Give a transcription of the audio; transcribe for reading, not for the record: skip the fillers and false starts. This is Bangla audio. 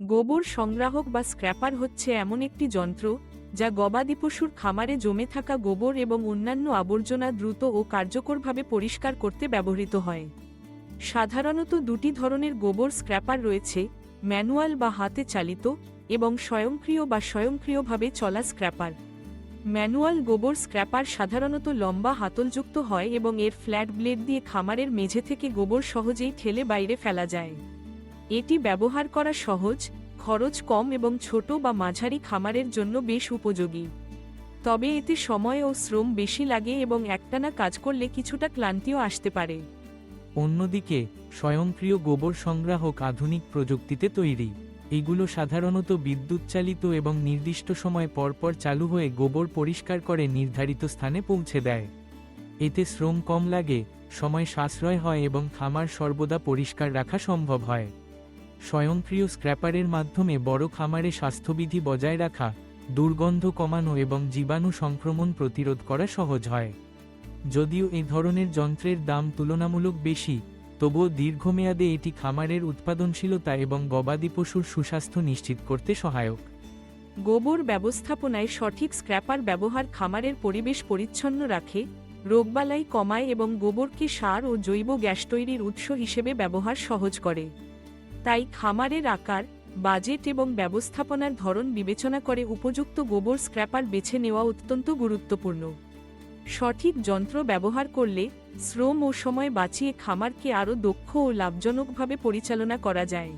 গোবর সংগ্রাহক বা স্ক্র্যাপার হচ্ছে এমন একটি যন্ত্র যা গবাদি পশুর খামারে জমে থাকা গোবর এবং অন্যান্য আবর্জনা দ্রুত ও কার্যকরভাবে পরিষ্কার করতে ব্যবহৃত হয়। সাধারণত দুটি ধরনের গোবর স্ক্র্যাপার রয়েছে: ম্যানুয়াল বা হাতে চালিত এবং স্বয়ংক্রিয় বা স্বয়ংক্রিয়ভাবে চলা স্ক্র্যাপার। ম্যানুয়াল গোবর স্ক্র্যাপার সাধারণত লম্বা হাতলযুক্ত হয় এবং এর ফ্ল্যাট ব্লেড দিয়ে খামারের মেঝে থেকে গোবর সহজেই ঠেলে বাইরে ফেলা যায়। এটি ব্যবহার করা সহজ, খরচ কম এবং ছোট বা মাঝারি খামারের জন্য বেশ উপযোগী। তবে এতে সময় ও শ্রম বেশি লাগে এবং একটানা কাজ করলে কিছুটা ক্লান্তিও আসতে পারে। অন্যদিকে স্বয়ংক্রিয় গোবর সংগ্রাহক আধুনিক প্রযুক্তিতে তৈরি। এগুলো সাধারণত বিদ্যুৎচালিত এবং নির্দিষ্ট সময় পরপর চালু হয়ে গোবর পরিষ্কার করে নির্ধারিত স্থানে পৌঁছে দেয়। এতে শ্রম কম লাগে, সময় সাশ্রয় হয় এবং খামার সর্বদা পরিষ্কার রাখা সম্ভব হয়। স্বয়ংক্রিয় স্ক্র্যাপারের মাধ্যমে বড় খামারে স্বাস্থ্যবিধি বজায় রাখা, দুর্গন্ধ কমানো এবং জীবাণু সংক্রমণ প্রতিরোধ করা সহজ হয়। যদিও এই ধরনের যন্ত্রের দাম তুলনামূলক বেশি, তবুও দীর্ঘমেয়াদে এটি খামারের উৎপাদনশীলতা এবং গবাদি পশুর সুস্বাস্থ্য নিশ্চিত করতে সহায়ক। গোবর ব্যবস্থাপনায় সঠিক স্ক্র্যাপার ব্যবহার খামারের পরিবেশ পরিচ্ছন্ন রাখে, রোগবালাই কমায় এবং গোবরকে সার ও জৈব গ্যাস তৈরির উৎস হিসেবে ব্যবহার সহজ করে। তাই খামারের আকার, বাজেট এবং ব্যবস্থাপনার ধরন বিবেচনা করে উপযুক্ত গোবর স্ক্র্যাপার বেছে নেওয়া অত্যন্ত গুরুত্বপূর্ণ। সঠিক যন্ত্র ব্যবহার করলে শ্রম ও সময় বাঁচিয়ে খামারকে আরও দক্ষ ও লাভজনকভাবে পরিচালনা করা যায়।